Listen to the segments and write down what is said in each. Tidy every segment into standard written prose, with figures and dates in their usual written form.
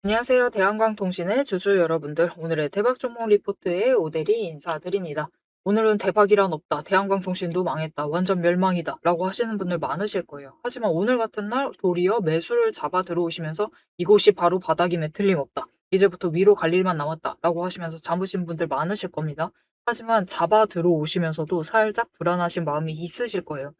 안녕하세요. 대한광통신의 주주 여러분들. 오늘의 대박 종목 리포트에 오대리 인사드립니다. 오늘은 대박이란 없다. 대한광통신도 망했다. 완전 멸망이다. 라고 하시는 분들 많으실 거예요. 하지만 오늘 같은 날 도리어 매수를 잡아 들어오시면서 이곳이 바로 바닥임에 틀림없다. 이제부터 위로 갈 일만 남았다. 라고 하시면서 잡으신 분들 많으실 겁니다. 하지만 잡아 들어오시면서도 살짝 불안하신 마음이 있으실 거예요.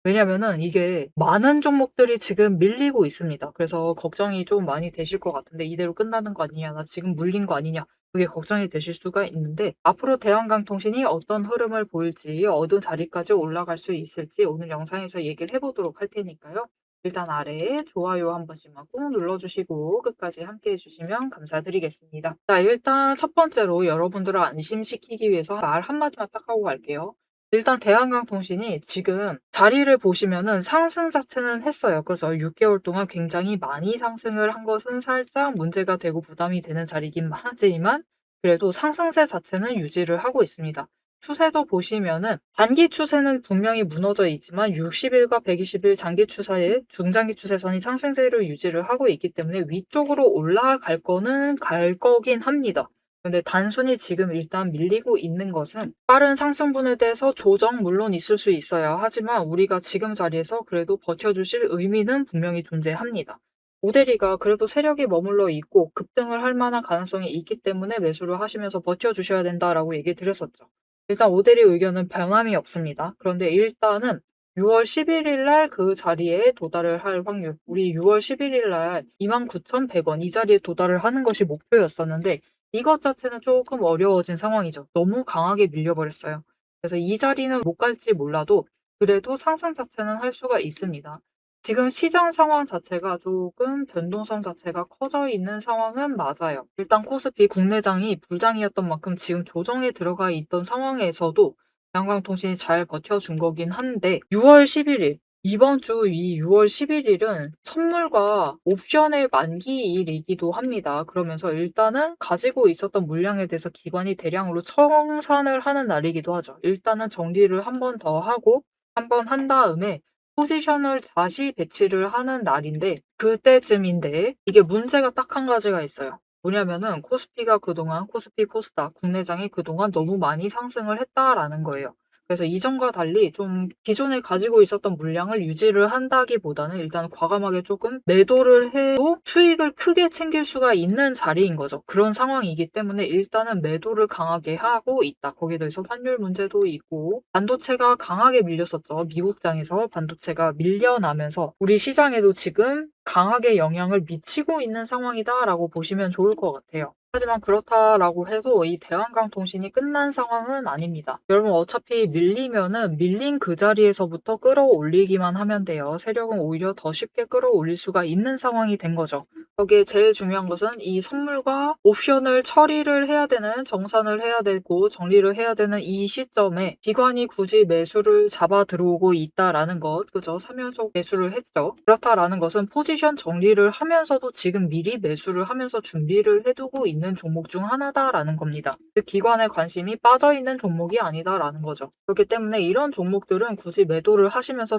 왜냐면은 이게 많은 종목들이 지금 밀리고 있습니다. 그래서 걱정이 좀 많이 되실 것 같은데 '이대로 끝나는 거 아니냐. 나 지금 물린 거 아니냐.' 그게 걱정이 되실 수가 있는데 앞으로 대한강통신이 어떤 흐름을 보일지 어느 자리까지 올라갈 수 있을지 오늘 영상에서 얘기를 해 보도록 할 테니까요. 일단 아래에 좋아요 한 번씩만 꾹 눌러 주시고 끝까지 함께 해 주시면 감사드리겠습니다. 자, 일단 첫 번째로 여러분들을 안심시키기 위해서 말 한마디만 딱 하고 갈게요. 일단 대한강통신이 지금 자리를 보시면은 상승 자체는 했어요. 그죠? 6개월 동안 굉장히 많이 상승을 한 것은 살짝 문제가 되고 부담이 되는 자리긴 하지만 그래도 상승세 자체는 유지를 하고 있습니다. 추세도 보시면은 단기 추세는 분명히 무너져 있지만 60일과 120일 장기 추세의 중장기 추세선이 상승세를 유지를 하고 있기 때문에 위쪽으로 올라갈 거는 갈 거긴 합니다. 근데 단순히 지금 일단 밀리고 있는 것은 빠른 상승분에 대해서 조정 물론 있을 수 있어요. 하지만 우리가 지금 자리에서 그래도 버텨주실 의미는 분명히 존재합니다. 오데리가 그래도 세력이 머물러 있고 급등을 할 만한 가능성이 있기 때문에 매수를 하시면서 버텨주셔야 된다라고 얘기 드렸었죠. 일단 오데리 의견은 변함이 없습니다. 그런데 일단은 6월 11일 날 그 자리에 도달을 할 확률, 우리 6월 11일 날 29,100원 이 자리에 도달을 하는 것이 목표였었는데 이것 자체는 조금 어려워진 상황이죠. 너무 강하게 밀려버렸어요. 그래서 이 자리는 못 갈지 몰라도 그래도 상승 자체는 할 수가 있습니다. 지금 시장 상황 자체가 조금 변동성 자체가 커져 있는 상황은 맞아요. 일단 코스피 국내장이 불장이었던 만큼 지금 조정에 들어가 있던 상황에서도 양광통신이 잘 버텨준 거긴 한데 6월 11일 이번 주 이 6월 11일은 선물과 옵션의 만기일이기도 합니다. 그러면서 일단은 가지고 있었던 물량에 대해서 기관이 대량으로 청산을 하는 날이기도 하죠. 일단은 정리를 한 번 더 하고 한 번 한 다음에 포지션을 다시 배치를 하는 날인데 그때쯤인데 이게 문제가 딱 한 가지가 있어요. 뭐냐면은 코스피가 그동안 코스피 코스닥 국내장이 그동안 너무 많이 상승을 했다라는 거예요. 그래서 이전과 달리 좀 기존에 가지고 있었던 물량을 유지를 한다기보다는 일단 과감하게 조금 매도를 해도 수익을 크게 챙길 수가 있는 자리인 거죠. 그런 상황이기 때문에 일단은 매도를 강하게 하고 있다. 거기에 대해서 환율 문제도 있고 반도체가 강하게 밀렸었죠. 미국장에서 반도체가 밀려나면서 우리 시장에도 지금 강하게 영향을 미치고 있는 상황이다라고 보시면 좋을 것 같아요. 하지만 그렇다라고 해도 이 대한강통신이 끝난 상황은 아닙니다. 여러분 어차피 밀리면은 밀린 그 자리에서부터 끌어올리기만 하면 돼요. 세력은 오히려 더 쉽게 끌어올릴 수가 있는 상황이 된 거죠. 거기에 제일 중요한 것은 이 선물과 옵션을 처리를 해야 되는 정산을 해야 되고 정리를 해야 되는 이 시점에 기관이 굳이 매수를 잡아 들어오고 있다라는 것, 그죠? 3연속 매수를 했죠. 그렇다라는 것은 포지션 정리를 하면서도 지금 미리 매수를 하면서 준비를 해두고 있는 종목 중 하나다라는 겁니다. 즉 기관의 관심이 빠져 있는 종목이 아니다라는 거죠. 그렇기 때문에 이런 종목들은 굳이 매도를 하시면서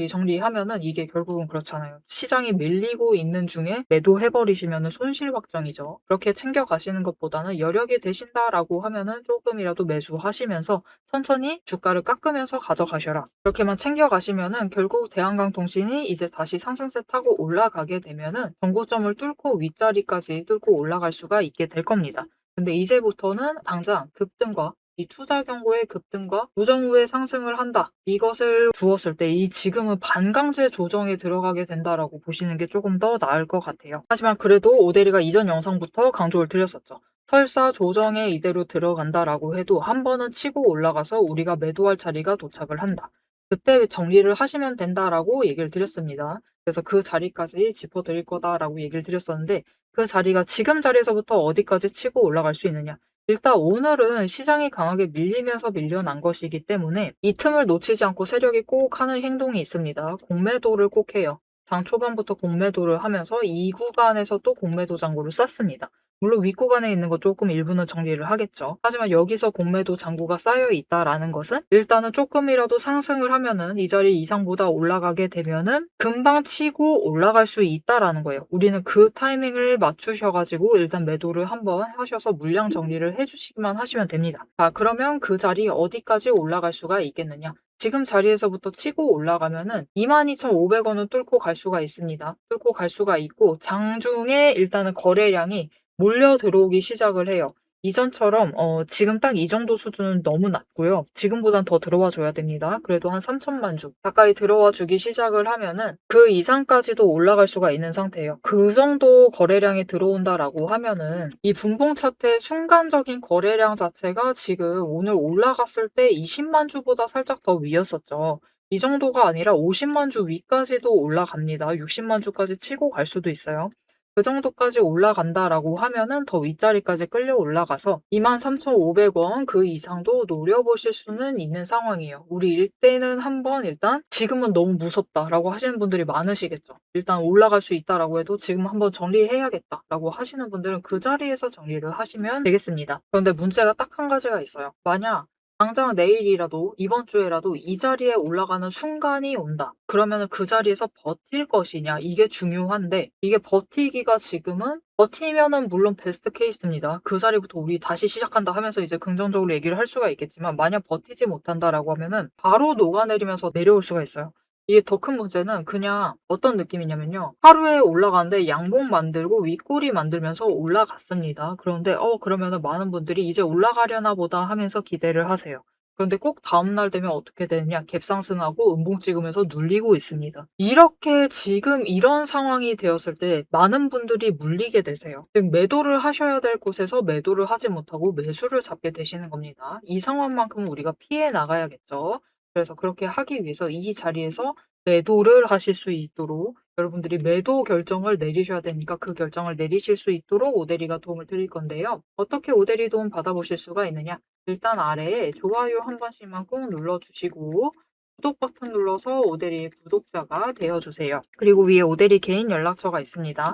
정리하면은 이게 결국은 그렇잖아요. 시장이 밀리고 있는 중에 매도해버리시면은 손실 확정이죠. 그렇게 챙겨가시는 것보다는 여력이 되신다라고 하면은 조금이라도 매수하시면서 천천히 주가를 깎으면서 가져가셔라. 그렇게만 챙겨가시면은 결국 대한강통신이 이제 다시 상승세 타고 올라가게 되면은 정고점을 뚫고 윗자리까지 뚫고 올라갈 수가 있게 될 겁니다. 근데 이제부터는 당장 급등과 이 투자 경고의 급등과 조정 후에 상승을 한다. 이것을 두었을 때 이 지금은 반강제 조정에 들어가게 된다라고 보시는 게 조금 더 나을 것 같아요. 하지만 그래도 오대리가 이전 영상부터 강조를 드렸었죠. 설사 조정에 이대로 들어간다라고 해도 한 번은 치고 올라가서 우리가 매도할 자리가 도착을 한다. 그때 정리를 하시면 된다라고 얘기를 드렸습니다. 그래서 그 자리까지 짚어드릴 거다라고 얘기를 드렸었는데 그 자리가 지금 자리에서부터 어디까지 치고 올라갈 수 있느냐. 일단 오늘은 시장이 강하게 밀리면서 밀려난 것이기 때문에 이 틈을 놓치지 않고 세력이 꼭 하는 행동이 있습니다. 공매도를 꼭 해요. 장 초반부터 공매도를 하면서 이 구간에서 또 공매도 잔고를 쌌습니다. 물론 윗구간에 있는 거 조금 일부는 정리를 하겠죠. 하지만 여기서 공매도 잔고가 쌓여 있다라는 것은 일단은 조금이라도 상승을 하면은 이 자리 이상보다 올라가게 되면은 금방 치고 올라갈 수 있다라는 거예요. 우리는 그 타이밍을 맞추셔가지고 일단 매도를 한번 하셔서 물량 정리를 해주시기만 하시면 됩니다. 자, 그러면 그 자리 어디까지 올라갈 수가 있겠느냐? 지금 자리에서부터 치고 올라가면은 22,500원은 뚫고 갈 수가 있습니다. 뚫고 갈 수가 있고 장중에 일단은 거래량이 몰려 들어오기 시작을 해요. 이전처럼 지금 딱 이 정도 수준은 너무 낮고요. 지금보단 더 들어와 줘야 됩니다. 그래도 한 3천만 주 가까이 들어와 주기 시작을 하면은 그 이상까지도 올라갈 수가 있는 상태예요. 그 정도 거래량이 들어온다라고 하면은 이 분봉 차트의 순간적인 거래량 자체가 지금 오늘 올라갔을 때 20만 주보다 살짝 더 위였었죠. 이 정도가 아니라 50만 주 위까지도 올라갑니다. 60만 주까지 치고 갈 수도 있어요. 그 정도까지 올라간다라고 하면은 더 윗자리까지 끌려 올라가서 23,500원 그 이상도 노려보실 수는 있는 상황이에요. 우리 일대는 한번 일단 지금은 너무 무섭다라고 하시는 분들이 많으시겠죠. 일단 올라갈 수 있다라고 해도 지금 한번 정리해야겠다라고 하시는 분들은 그 자리에서 정리를 하시면 되겠습니다. 그런데 문제가 딱 한 가지가 있어요. 만약 당장 내일이라도 이번 주에라도 이 자리에 올라가는 순간이 온다. 그러면은 그 자리에서 버틸 것이냐 이게 중요한데 이게 버티기가 지금은 버티면은 물론 베스트 케이스입니다. 그 자리부터 우리 다시 시작한다 하면서 이제 긍정적으로 얘기를 할 수가 있겠지만 만약 버티지 못한다라고 하면은 바로 녹아내리면서 내려올 수가 있어요. 이게 더 큰 문제는 그냥 어떤 느낌이냐면요. 하루에 올라가는데 양봉 만들고 윗꼬리 만들면서 올라갔습니다. 그런데 그러면은 많은 분들이 이제 올라가려나 보다 하면서 기대를 하세요. 그런데 꼭 다음날 되면 어떻게 되느냐? 갭상승하고 음봉 찍으면서 눌리고 있습니다. 이렇게 지금 이런 상황이 되었을 때 많은 분들이 물리게 되세요. 즉 매도를 하셔야 될 곳에서 매도를 하지 못하고 매수를 잡게 되시는 겁니다. 이 상황만큼은 우리가 피해 나가야겠죠. 그래서 그렇게 하기 위해서 이 자리에서 매도를 하실 수 있도록 여러분들이 매도 결정을 내리셔야 되니까 그 결정을 내리실 수 있도록 오대리가 도움을 드릴 건데요. 어떻게 오대리 도움 받아보실 수가 있느냐? 일단 아래에 좋아요 한 번씩만 꾹 눌러주시고 구독 버튼 눌러서 오대리 구독자가 되어주세요. 그리고 위에 오대리 개인 연락처가 있습니다.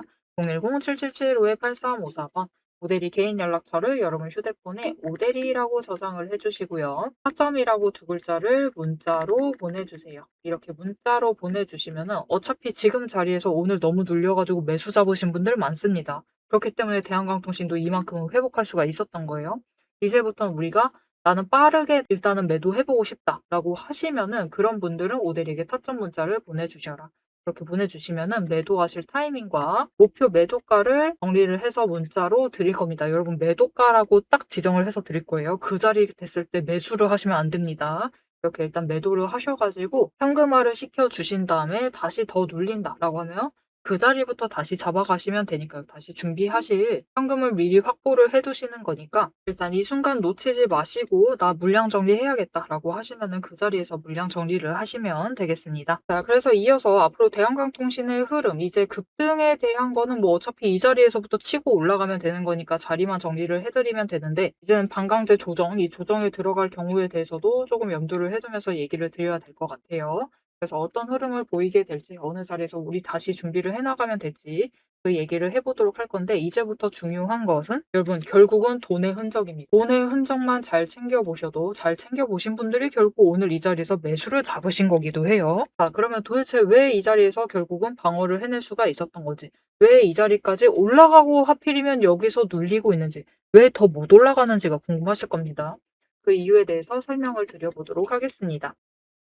010-7775-8354번 오대리 개인 연락처를 여러분 휴대폰에 오대리라고 저장을 해주시고요. 타점이라고 두 글자를 문자로 보내주세요. 이렇게 문자로 보내주시면 어차피 지금 자리에서 오늘 너무 눌려가지고 매수 잡으신 분들 많습니다. 그렇기 때문에 대한광통신도 이만큼은 회복할 수가 있었던 거예요. 이제부터는 우리가 나는 빠르게 일단은 매도해보고 싶다라고 하시면은 그런 분들은 오대리에게 타점 문자를 보내주셔라. 그렇게 보내주시면은 매도하실 타이밍과 목표 매도가를 정리를 해서 문자로 드릴 겁니다. 여러분 매도가라고 딱 지정을 해서 드릴 거예요. 그 자리 됐을 때 매수를 하시면 안 됩니다. 이렇게 일단 매도를 하셔가지고 현금화를 시켜주신 다음에 다시 더 눌린다라고 하면 그 자리부터 다시 잡아가시면 되니까요. 다시 준비하실 현금을 미리 확보를 해두시는 거니까 일단 이 순간 놓치지 마시고 나 물량 정리해야겠다라고 하시면은 그 자리에서 물량 정리를 하시면 되겠습니다. 자, 그래서 이어서 앞으로 대한광통신의 흐름 이제 급등에 대한 거는 뭐 어차피 이 자리에서부터 치고 올라가면 되는 거니까 자리만 정리를 해드리면 되는데 이제는 반강제 조정, 이 조정에 들어갈 경우에 대해서도 조금 염두를 해두면서 얘기를 드려야 될 것 같아요. 그래서 어떤 흐름을 보이게 될지 어느 자리에서 우리 다시 준비를 해나가면 될지 그 얘기를 해보도록 할 건데 이제부터 중요한 것은 여러분 결국은 돈의 흔적입니다. 돈의 흔적만 잘 챙겨보셔도 잘 챙겨보신 분들이 결국 오늘 이 자리에서 매수를 잡으신 거기도 해요. 자, 그러면 도대체 왜 이 자리에서 결국은 방어를 해낼 수가 있었던 건지 왜 이 자리까지 올라가고 하필이면 여기서 눌리고 있는지 왜 더 못 올라가는지가 궁금하실 겁니다. 그 이유에 대해서 설명을 드려보도록 하겠습니다.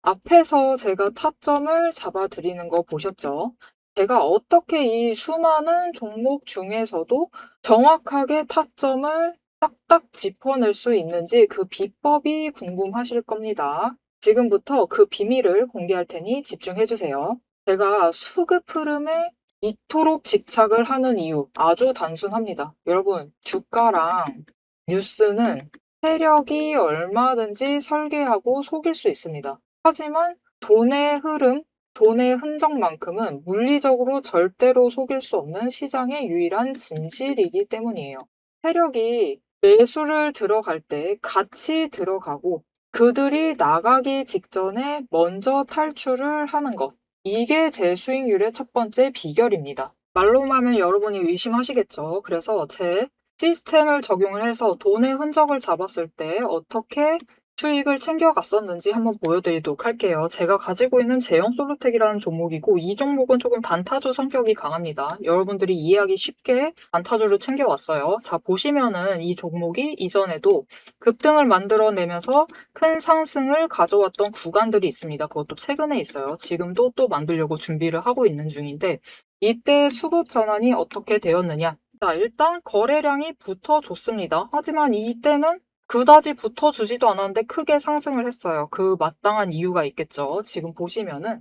앞에서 제가 타점을 잡아드리는 거 보셨죠? 제가 어떻게 이 수많은 종목 중에서도 정확하게 타점을 딱딱 짚어낼 수 있는지 그 비법이 궁금하실 겁니다. 지금부터 그 비밀을 공개할 테니 집중해주세요. 제가 수급 흐름에 이토록 집착을 하는 이유 아주 단순합니다. 여러분, 주가랑 뉴스는 세력이 얼마든지 설계하고 속일 수 있습니다. 하지만 돈의 흐름, 돈의 흔적만큼은 물리적으로 절대로 속일 수 없는 시장의 유일한 진실이기 때문이에요. 세력이 매수를 들어갈 때 같이 들어가고 그들이 나가기 직전에 먼저 탈출을 하는 것. 이게 제 수익률의 첫 번째 비결입니다. 말로만 하면 여러분이 의심하시겠죠. 그래서 제 시스템을 적용을 해서 돈의 흔적을 잡았을 때 어떻게 수익을 챙겨갔었는지 한번 보여드리도록 할게요. 제가 가지고 있는 제형 솔루텍이라는 종목이고 이 종목은 조금 단타주 성격이 강합니다. 여러분들이 이해하기 쉽게 단타주를 챙겨왔어요. 자, 보시면은 이 종목이 이전에도 급등을 만들어내면서 큰 상승을 가져왔던 구간들이 있습니다. 그것도 최근에 있어요. 지금도 또 만들려고 준비를 하고 있는 중인데 이때 수급 전환이 어떻게 되었느냐? 자, 일단 거래량이 붙어줬습니다. 하지만 이때는 그다지 붙어주지도 않았는데 크게 상승을 했어요. 그 마땅한 이유가 있겠죠. 지금 보시면은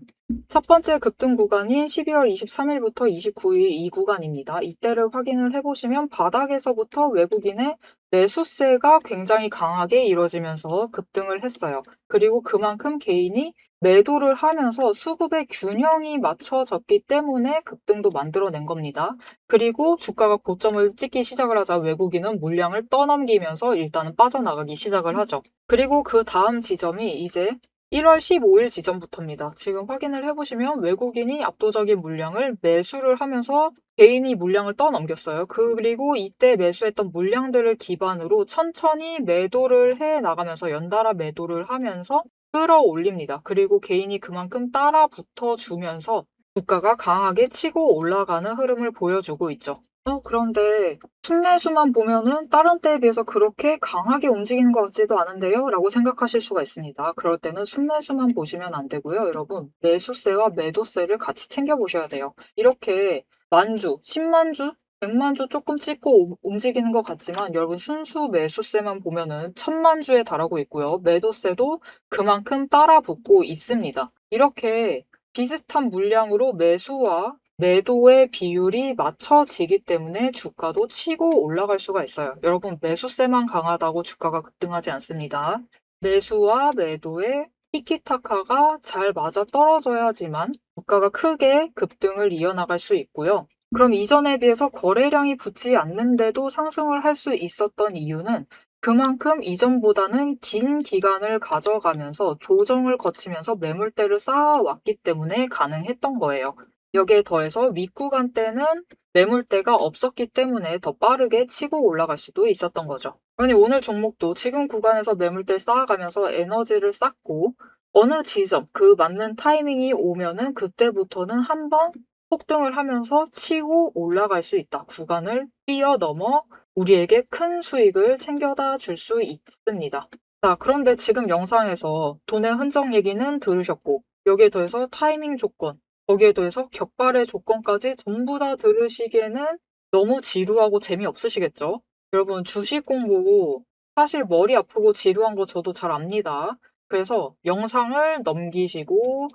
첫 번째 급등 구간인 12월 23일부터 29일 이 구간입니다. 이때를 확인을 해보시면 바닥에서부터 외국인의 매수세가 굉장히 강하게 이루어지면서 급등을 했어요. 그리고 그만큼 개인이 매도를 하면서 수급의 균형이 맞춰졌기 때문에 급등도 만들어낸 겁니다. 그리고 주가가 고점을 찍기 시작을 하자 외국인은 물량을 떠넘기면서 일단은 빠져나가기 시작을 하죠. 그리고 그 다음 지점이 이제 1월 15일 지점부터입니다. 지금 확인을 해보시면 외국인이 압도적인 물량을 매수를 하면서 개인이 물량을 떠넘겼어요. 그리고 이때 매수했던 물량들을 기반으로 천천히 매도를 해 나가면서 연달아 매도를 하면서 끌어올립니다. 그리고 개인이 그만큼 따라 붙어주면서 주가가 강하게 치고 올라가는 흐름을 보여주고 있죠. 그런데 순매수만 보면은 다른 때에 비해서 그렇게 강하게 움직이는 것 같지도 않은데요? 라고 생각하실 수가 있습니다. 그럴 때는 순매수만 보시면 안 되고요. 여러분, 매수세와 매도세를 같이 챙겨보셔야 돼요. 이렇게 만주, 10만주, 100만주 조금 찍고 움직이는 것 같지만 여러분 순수 매수세만 보면은 1000만주에 달하고 있고요. 매도세도 그만큼 따라 붙고 있습니다. 이렇게 비슷한 물량으로 매수와 매도의 비율이 맞춰지기 때문에 주가도 치고 올라갈 수가 있어요. 여러분, 매수세만 강하다고 주가가 급등하지 않습니다. 매수와 매도의 티키타카가 잘 맞아 떨어져야지만 주가가 크게 급등을 이어나갈 수 있고요. 그럼 이전에 비해서 거래량이 붙지 않는데도 상승을 할 수 있었던 이유는 그만큼 이전보다는 긴 기간을 가져가면서 조정을 거치면서 매물대를 쌓아왔기 때문에 가능했던 거예요. 여기에 더해서 윗구간 때는 매물대가 없었기 때문에 더 빠르게 치고 올라갈 수도 있었던 거죠. 아니, 오늘 종목도 지금 구간에서 매물대 쌓아가면서 에너지를 쌓고 어느 지점, 그 맞는 타이밍이 오면은 그때부터는 한번 폭등을 하면서 치고 올라갈 수 있다. 구간을 뛰어넘어 우리에게 큰 수익을 챙겨다 줄 수 있습니다. 자, 그런데 지금 영상에서 돈의 흔적 얘기는 들으셨고 여기에 더해서 타이밍 조건, 거기에 더해서 격발의 조건까지 전부 다 들으시기에는 너무 지루하고 재미없으시겠죠? 여러분, 주식 공부 사실 머리 아프고 지루한 거 저도 잘 압니다. 그래서 영상을 넘기시고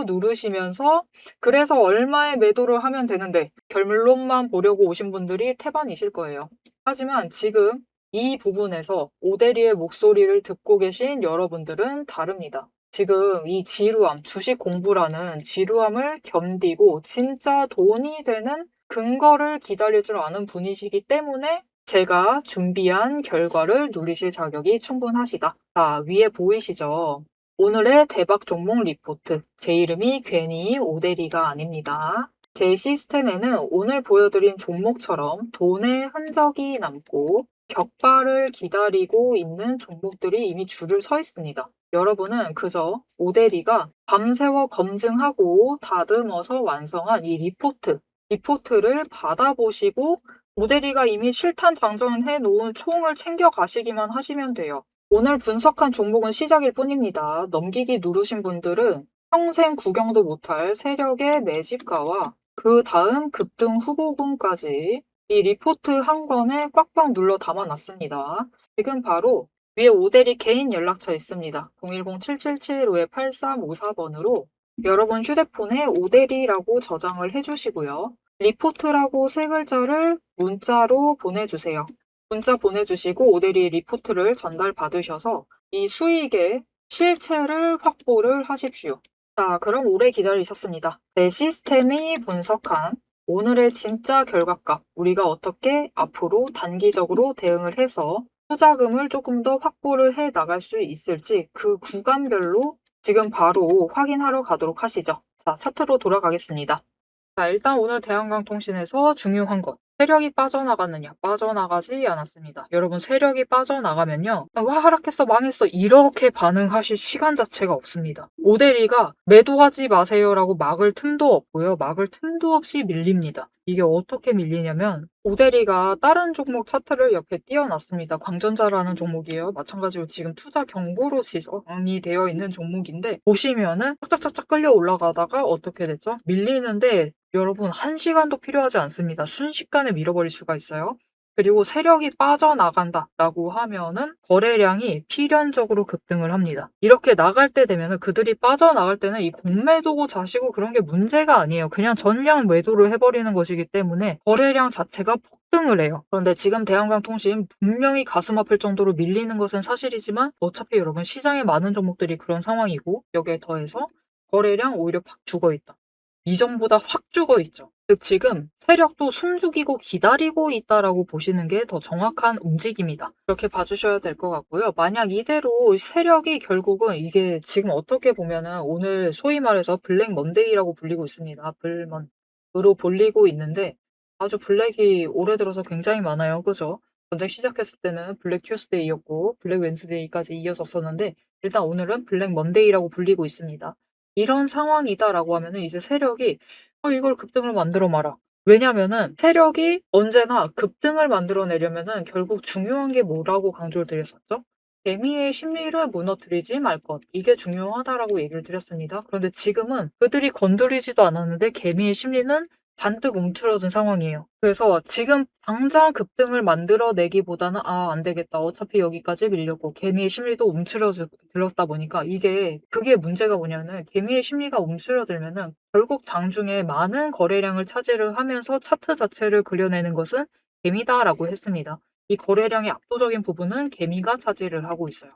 누르시면서 그래서 얼마에 매도를 하면 되는데 결론만 보려고 오신 분들이 태반이실 거예요. 하지만 지금 이 부분에서 오대리의 목소리를 듣고 계신 여러분들은 다릅니다. 지금 이 지루함, 주식 공부라는 지루함을 견디고 진짜 돈이 되는 근거를 기다릴 줄 아는 분이시기 때문에 제가 준비한 결과를 누리실 자격이 충분하시다. 자, 위에 보이시죠? 오늘의 대박 종목 리포트. 제 이름이 괜히 오대리가 아닙니다. 제 시스템에는 오늘 보여드린 종목처럼 돈의 흔적이 남고 격발을 기다리고 있는 종목들이 이미 줄을 서 있습니다. 여러분은 그저 오대리가 밤새워 검증하고 다듬어서 완성한 이 리포트를 받아보시고 오대리가 이미 실탄 장전해 놓은 총을 챙겨 가시기만 하시면 돼요. 오늘 분석한 종목은 시작일 뿐입니다. 넘기기 누르신 분들은 평생 구경도 못할 세력의 매집가와 그 다음 급등 후보군까지 이 리포트 한 권에 꽉꽉 눌러 담아놨습니다. 지금 바로 위에 오대리 개인 연락처 있습니다. 010-7775-8354번으로 여러분 휴대폰에 오대리라고 저장을 해주시고요. 리포트라고 세 글자를 문자로 보내주세요. 문자 보내주시고 오대리 리포트를 전달받으셔서 이 수익의 실체를 확보를 하십시오. 자, 그럼 오래 기다리셨습니다. 내 시스템이 분석한 오늘의 진짜 결과값, 우리가 어떻게 앞으로 단기적으로 대응을 해서 투자금을 조금 더 확보를 해 나갈 수 있을지 그 구간별로 지금 바로 확인하러 가도록 하시죠. 자, 차트로 돌아가겠습니다. 자, 일단 오늘 대한강통신에서 중요한 것. 세력이 빠져나갔느냐? 빠져나가지 않았습니다. 여러분 세력이 빠져나가면요. "와 하락했어. 망했어." 이렇게 반응하실 시간 자체가 없습니다. 오데리가 "매도하지 마세요."라고 막을 틈도 없고요. 막을 틈도 없이 밀립니다. 이게 어떻게 밀리냐면 오데리가 다른 종목 차트를 옆에 띄워 놨습니다. 광전자라는 종목이에요. 마찬가지로 지금 투자 경고로 지정이 되어 있는 종목인데 보시면은 착착착착 끌려 올라가다가 어떻게 됐죠? 밀리는데 여러분 1 시간도 필요하지 않습니다. 순식간에 밀어버릴 수가 있어요. 그리고 세력이 빠져나간다라고 하면은 거래량이 필연적으로 급등을 합니다. 이렇게 나갈 때 되면은 그들이 빠져나갈 때는 이 공매도고 자시고 그런 게 문제가 아니에요. 그냥 전량 매도를 해버리는 것이기 때문에 거래량 자체가 폭등을 해요. 그런데 지금 대한광통신 분명히 가슴 아플 정도로 밀리는 것은 사실이지만 어차피 여러분 시장에 많은 종목들이 그런 상황이고 여기에 더해서 거래량 오히려 팍 죽어있다. 이전보다 확 죽어 있죠. 즉 지금 세력도 숨죽이고 기다리고 있다라고 보시는 게 더 정확한 움직임이다. 그렇게 봐주셔야 될 것 같고요. 만약 이대로 세력이 결국은 이게 지금 어떻게 보면은 오늘 소위 말해서 블랙 먼데이라고 불리고 있습니다. 블먼으로 불리고 있는데 아주 블랙이 올해 들어서 굉장히 많아요. 그죠? 근데 시작했을 때는 블랙 튜스데이였고 블랙 웬스데이까지 이어졌었는데 일단 오늘은 블랙 먼데이라고 불리고 있습니다. 이런 상황이다라고 하면은 이제 세력이 이걸 급등을 만들어 마라. 왜냐면은 세력이 언제나 급등을 만들어내려면은 결국 중요한 게 뭐라고 강조를 드렸었죠? 개미의 심리를 무너뜨리지 말 것. 이게 중요하다라고 얘기를 드렸습니다. 그런데 지금은 그들이 건드리지도 않았는데 개미의 심리는 잔뜩 움츠러든 상황이에요. 그래서 지금 당장 급등을 만들어내기보다는 '아 안 되겠다. 어차피 여기까지 밀렸고.' 개미의 심리도 들었다 보니까 그게 문제가 뭐냐면은 개미의 심리가 움츠러들면은 결국 장중에 많은 거래량을 차지를 하면서 차트 자체를 그려내는 것은 개미다라고 했습니다. 이 거래량의 압도적인 부분은 개미가 차지를 하고 있어요.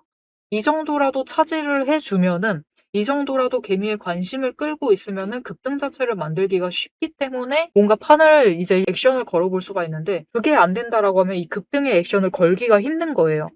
이 정도라도 차지를 해 주면은 이 정도라도 개미의 관심을 끌고 있으면은 급등 자체를 만들기가 쉽기 때문에 뭔가 판을 이제 액션을 걸어볼 수가 있는데 그게 안 된다라고 하면 이 급등의 액션을 걸기가 힘든 거예요.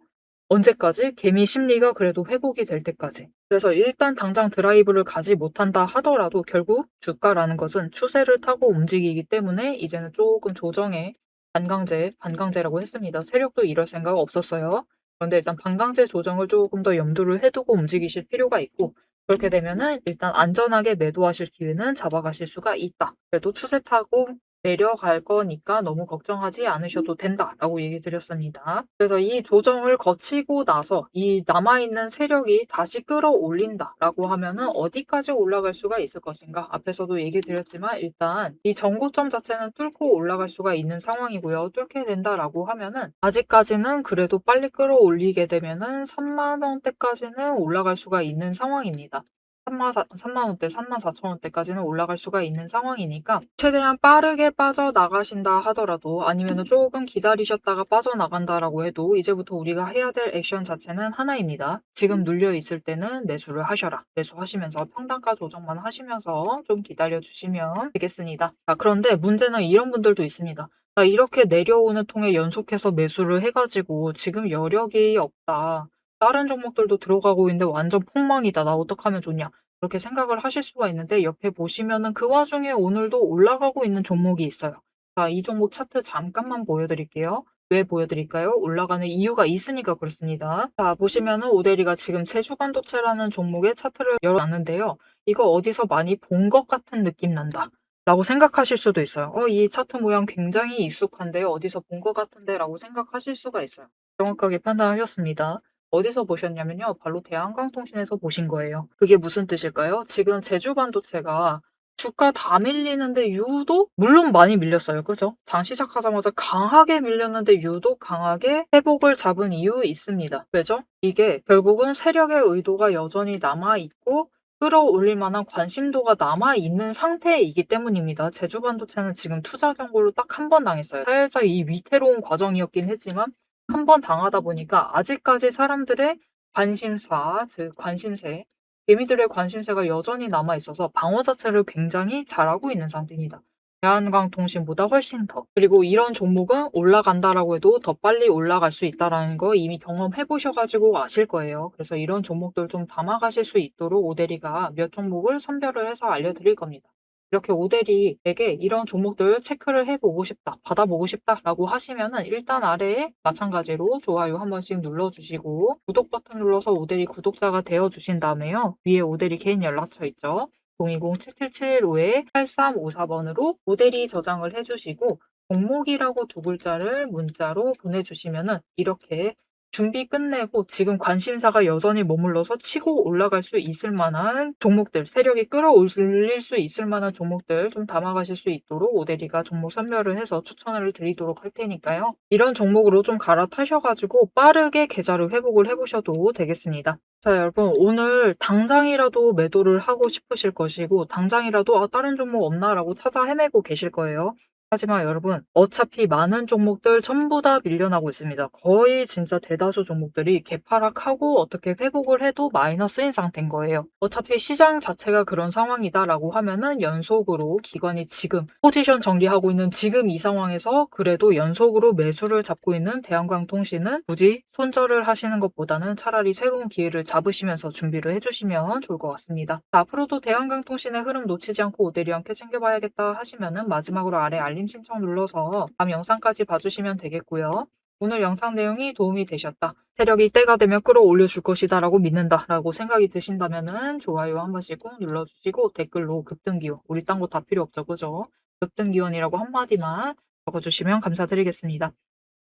언제까지? 개미 심리가 그래도 회복이 될 때까지. 그래서 일단 당장 드라이브를 가지 못한다 하더라도 결국 주가라는 것은 추세를 타고 움직이기 때문에 이제는 조금 조정에 반강제라고 했습니다. 세력도 이럴 생각 없었어요. 그런데 일단 반강제 조정을 조금 더 염두를 해두고 움직이실 필요가 있고 그렇게 되면은 일단 안전하게 매도하실 기회는 잡아가실 수가 있다. 그래도 추세 타고 내려갈 거니까 너무 걱정하지 않으셔도 된다라고 얘기 드렸습니다. 그래서 이 조정을 거치고 나서 이 남아있는 세력이 다시 끌어올린다라고 하면은 어디까지 올라갈 수가 있을 것인가? 앞에서도 얘기 드렸지만 일단 이 전고점 자체는 뚫고 올라갈 수가 있는 상황이고요. 뚫게 된다라고 하면은 아직까지는 그래도 빨리 끌어올리게 되면은 3만 원대까지는 올라갈 수가 있는 상황입니다. 3만 원대, 34,000원대까지는 올라갈 수가 있는 상황이니까 최대한 빠르게 빠져나가신다 하더라도 아니면은 조금 기다리셨다가 빠져나간다라고 해도 이제부터 우리가 해야 될 액션 자체는 하나입니다. 지금 눌려 있을 때는 매수를 하셔라. 매수하시면서 평단가 조정만 하시면서 좀 기다려 주시면 되겠습니다. 그런데 문제는 이런 분들도 있습니다. 나 이렇게 내려오는 통에 연속해서 매수를 해가지고 지금 여력이 없다. 다른 종목들도 들어가고 있는데 완전 폭망이다. 나 어떡하면 좋냐. 그렇게 생각을 하실 수가 있는데 옆에 보시면은 그 와중에 오늘도 올라가고 있는 종목이 있어요. 자, 이 종목 차트 잠깐만 보여드릴게요. 왜 보여드릴까요? 올라가는 이유가 있으니까 그렇습니다. 자, 보시면은 오데리가 지금 제주반도체라는 종목의 차트를 열어놨는데요. 이거 어디서 많이 본 것 같은 느낌 난다. 라고 생각하실 수도 있어요. 이 차트 모양 굉장히 익숙한데요. 어디서 본 것 같은데 라고 생각하실 수가 있어요. 정확하게 판단하셨습니다. 어디서 보셨냐면요. 바로 대한광통신에서 보신 거예요. 그게 무슨 뜻일까요? 지금 제주반도체가 주가 다 밀리는데 유독 물론 많이 밀렸어요. 그죠? 장 시작하자마자 강하게 밀렸는데 유독 강하게 회복을 잡은 이유 있습니다. 왜죠? 이게 결국은 세력의 의도가 여전히 남아있고 끌어올릴 만한 관심도가 남아있는 상태이기 때문입니다. 제주반도체는 지금 투자 경고를 딱 한 번 당했어요. 살짝 이 위태로운 과정이었긴 했지만 한 번 당하다 보니까 아직까지 사람들의 관심사, 즉 관심세, 개미들의 관심세가 여전히 남아있어서 방어 자체를 굉장히 잘하고 있는 상태입니다. 대한광통신보다 훨씬 더. 그리고 이런 종목은 올라간다라고 해도 더 빨리 올라갈 수 있다라는 거 이미 경험해 보셔가지고 아실 거예요. 그래서 이런 종목들 좀 담아가실 수 있도록 오데리가 몇 종목을 선별을 해서 알려드릴 겁니다. 이렇게 오대리에게 "이런 종목들 체크를 해 보고 싶다. 받아보고 싶다."라고 하시면은 일단 아래에 마찬가지로 좋아요 한 번씩 눌러 주시고 구독 버튼 눌러서 오대리 구독자가 되어 주신 다음에요. 위에 오대리 개인 연락처 있죠? 020-7775-8354번으로 오대리 저장을 해 주시고 종목이라고 두 글자를 문자로 보내주시면은 이렇게 준비 끝내고 지금 관심사가 여전히 머물러서 치고 올라갈 수 있을 만한 종목들, 세력이 끌어올릴 수 있을 만한 종목들 좀 담아가실 수 있도록 오대리가 종목 선별을 해서 추천을 드리도록 할 테니까요. 이런 종목으로 좀 갈아타셔가지고 빠르게 계좌를 회복을 해보셔도 되겠습니다. 자, 여러분, 오늘 당장이라도 매도를 하고 싶으실 것이고, 당장이라도 다른 종목 없나라고 찾아 헤매고 계실 거예요. 하지만 여러분, 어차피 많은 종목들 전부 다 밀려나고 있습니다. 거의 진짜 대다수 종목들이 개파락하고 어떻게 회복을 해도 마이너스인 상태인 거예요. 어차피 시장 자체가 그런 상황이다라고 하면은 연속으로 기관이 지금 포지션 정리하고 있는 지금 이 상황에서 그래도 연속으로 매수를 잡고 있는 대한광통신은 굳이 손절을 하시는 것보다는 차라리 새로운 기회를 잡으시면서 준비를 해주시면 좋을 것 같습니다. 자, 앞으로도 대한광통신의 흐름 놓치지 않고 오대리 함께 챙겨봐야겠다 하시면은 마지막으로 아래 알림 신청 눌러서 다음 영상까지 봐주시면 되겠고요. 오늘 영상 내용이 도움이 되셨다. 세력이 때가 되면 끌어올려 줄 것이다 라고 믿는다 라고 생각이 드신다면은 좋아요 한 번씩 꾹 눌러주시고 댓글로 급등기원, 우리 딴 거 다 필요 없죠, 그죠? 급등기원이라고 한마디만 적어주시면 감사드리겠습니다.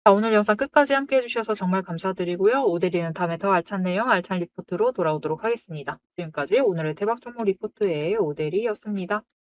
자, 오늘 영상 끝까지 함께 해주셔서 정말 감사드리고요. 오대리는 다음에 더 알찬 내용, 알찬 리포트로 돌아오도록 하겠습니다. 지금까지 오늘의 대박 종목 리포트의 오대리였습니다.